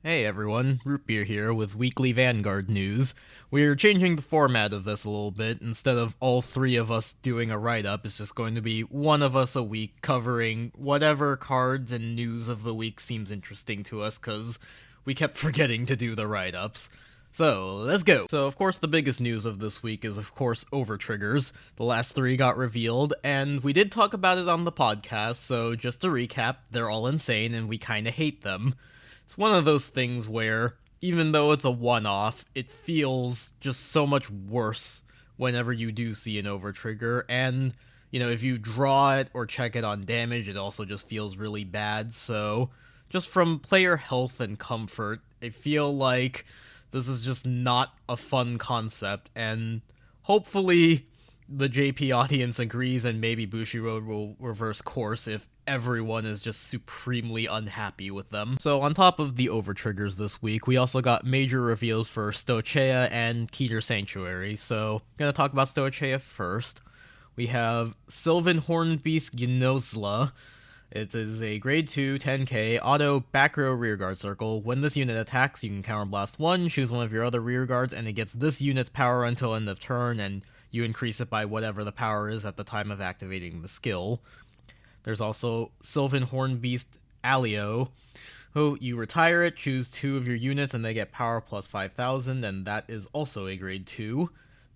Hey everyone, Root Beer here with weekly Vanguard news. We're changing the format of this a little bit. Instead of all three of us doing a write-up, it's just going to be one of us a week covering whatever cards and news of the week seems interesting to us, because we kept forgetting to do the write-ups. So, let's go! So, of course, the biggest news of this week is, of course, Overtriggers. The last three got revealed, and we did talk about it on the podcast, so just to recap, they're all insane and we kinda hate them. It's one of those things where, even though it's a one-off, it feels just so much worse whenever you do see an overtrigger, and, if you draw it or check it on damage, it also just feels really bad, so just from player health and comfort, I feel like this is just not a fun concept, and hopefully the JP audience agrees and maybe Bushiroad will reverse course if everyone is just supremely unhappy with them. So on top of the overtriggers this week, we also got major reveals for Stoicheia and Keter Sanctuary. So I'm gonna talk about Stoicheia first. We have Sylvan Hornbeast Gnozla. It is a grade 2, 10k, auto back row rearguard circle. When this unit attacks, you can counterblast 1, choose one of your other rearguards, and it gets this unit's power until end of turn, and you increase it by whatever the power is at the time of activating the skill. There's also Sylvan Hornbeast Alio, who you retire it, choose 2 of your units, and they get power plus 5,000, and that is also a grade 2.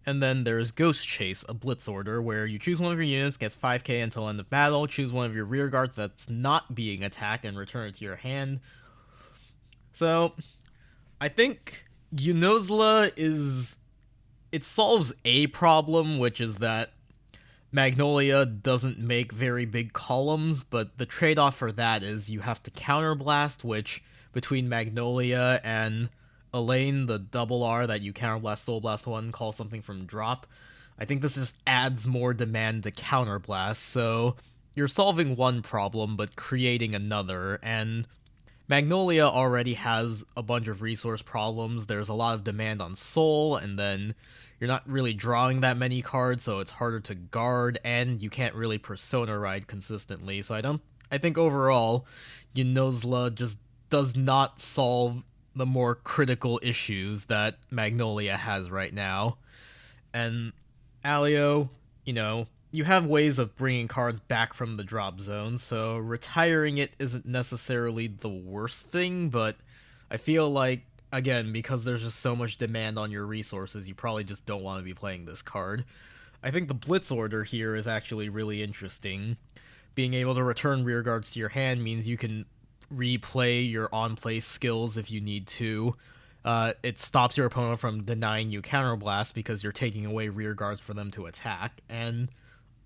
And then there's Ghost Chase, a blitz order, where you choose one of your units, gets 5k until end of battle, choose one of your rearguards that's not being attacked, and return it to your hand. So, I think Gnozla it solves a problem, which is that Magnolia doesn't make very big columns, but the trade-off for that is you have to counterblast, which between Magnolia and Elaine, the double R that you counterblast Soul Blast 1, call something from drop, I think this just adds more demand to counterblast, so you're solving one problem but creating another, and Magnolia already has a bunch of resource problems. There's a lot of demand on Soul, and then you're not really drawing that many cards, so it's harder to guard, and you can't really Persona Ride consistently. So I think overall, Gnozla just does not solve the more critical issues that Magnolia has right now. And Alio, you have ways of bringing cards back from the drop zone, so retiring it isn't necessarily the worst thing, but I feel like, again, because there's just so much demand on your resources, you probably just don't want to be playing this card. I think the Blitz order here is actually really interesting. Being able to return rearguards to your hand means you can replay your on-play skills if you need to. It stops your opponent from denying you counterblast because you're taking away rearguards for them to attack, and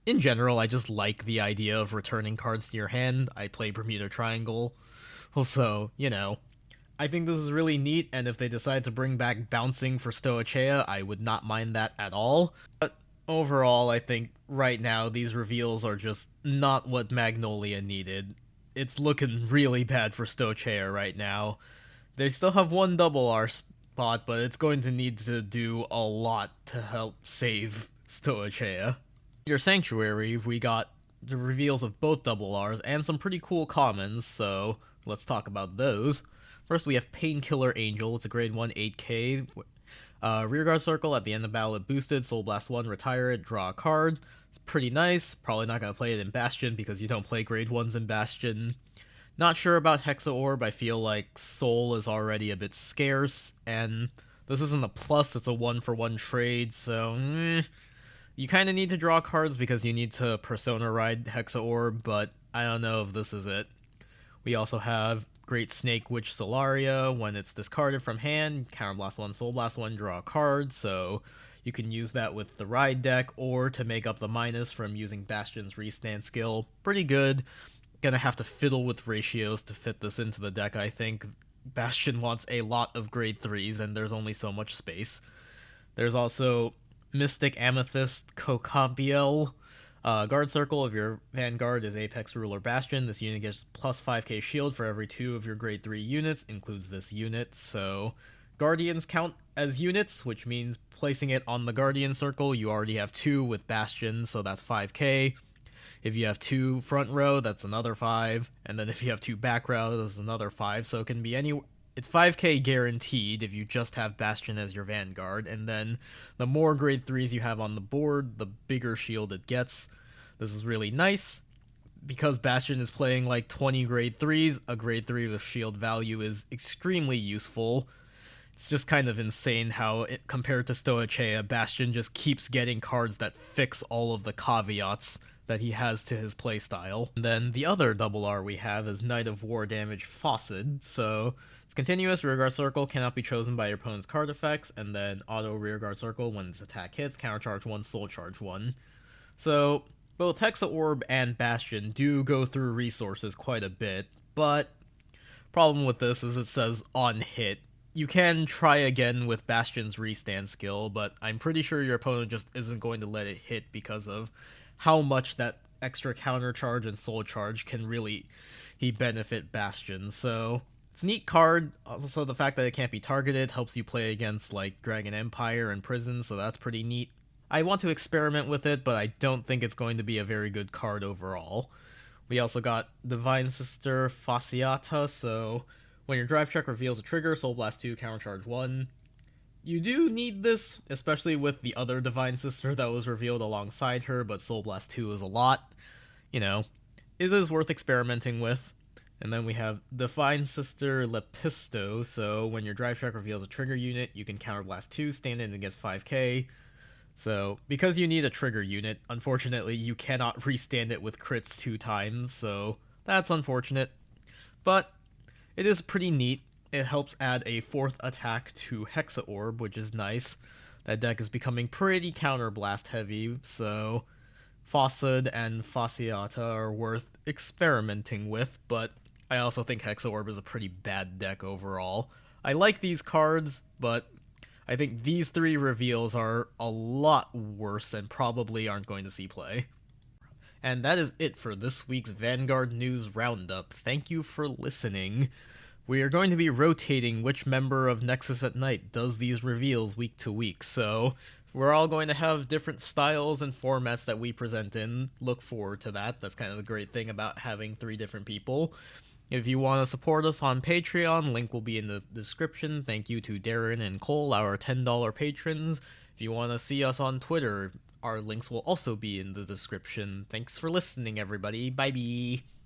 in general, I just like the idea of returning cards to your hand. I play Bermuda Triangle, so, I think this is really neat, and if they decide to bring back bouncing for Stoicheia, I would not mind that at all. But overall, I think right now these reveals are just not what Magnolia needed. It's looking really bad for Stoicheia right now. They still have one double R spot, but it's going to need to do a lot to help save Stoicheia. Your Sanctuary, we got the reveals of both double Rs and some pretty cool commons, so let's talk about those. First, we have Painkiller Angel. It's a grade 1 8k. Rearguard circle, at the end of battle it boosted, Soul Blast 1, retire it, draw a card. It's pretty nice. Probably not going to play it in Bastion because you don't play grade 1s in Bastion. Not sure about Hexa Orb. I feel like Soul is already a bit scarce, and this isn't a plus, it's a 1-for-1 trade, so you kind of need to draw cards because you need to Persona Ride Hexa Orb, but I don't know if this is it. We also have Great Snake Witch Solaria. When it's discarded from hand, Counterblast 1, Soul Blast 1, draw a card, so you can use that with the Ride deck, or to make up the minus from using Bastion's Restand skill. Pretty good. Gonna have to fiddle with ratios to fit this into the deck, I think. Bastion wants a lot of grade 3s, and there's only so much space. There's also Mystic Amethyst Cocabiel. Guard circle of your Vanguard is Apex Ruler Bastion. This unit gets plus 5k shield for every 2 of your grade 3 units, includes this unit, so Guardians count as units, which means placing it on the Guardian circle, you already have 2 with Bastion, so that's 5k. If you have 2 front row, that's another 5, and then if you have 2 back row, that's another 5, so it can be it's 5k guaranteed if you just have Bastion as your Vanguard, and then the more grade 3s you have on the board, the bigger shield it gets. This is really nice. Because Bastion is playing like 20 grade 3s, a grade 3 with shield value is extremely useful. It's just kind of insane how, compared to Stoichea, Bastion just keeps getting cards that fix all of the caveats that he has to his playstyle. And then the other double R we have is Knight of War damage Faucet, so it's continuous, rearguard circle cannot be chosen by your opponent's card effects, and then auto rearguard circle when its attack hits, countercharge 1, soul charge 1. So both Hexa Orb and Bastion do go through resources quite a bit, but problem with this is it says on hit. You can try again with Bastion's restand skill, but I'm pretty sure your opponent just isn't going to let it hit because of how much that extra counter charge and soul charge can really benefit Bastion. So it's a neat card. Also, the fact that it can't be targeted helps you play against like Dragon Empire and Prison, so that's pretty neat. I want to experiment with it, but I don't think it's going to be a very good card overall. We also got Divine Sister Fasciata, so when your drive check reveals a trigger, Soul Blast 2, countercharge 1. You do need this, especially with the other Divine Sister that was revealed alongside her, but Soul Blast 2 is a lot. You know, it is worth experimenting with. And then we have Divine Sister Lepisto, so when your drive check reveals a trigger unit, you can counterblast 2, stand in against 5k. So, because you need a trigger unit, unfortunately you cannot restand it with crits 2 times, so that's unfortunate. But it is pretty neat. It helps add a 4th attack to Hexa Orb, which is nice. That deck is becoming pretty counterblast heavy, so Faucet and Fasciata are worth experimenting with, but I also think Hexa Orb is a pretty bad deck overall. I like these cards, but I think these 3 reveals are a lot worse and probably aren't going to see play. And that is it for this week's Vanguard News Roundup. Thank you for listening. We are going to be rotating which member of Nexus at Night does these reveals week to week, so we're all going to have different styles and formats that we present in. Look forward to that. That's kind of the great thing about having 3 different people. If you want to support us on Patreon, link will be in the description. Thank you to Darren and Cole, our $10 patrons. If you want to see us on Twitter, our links will also be in the description. Thanks for listening, everybody. Bye-bye.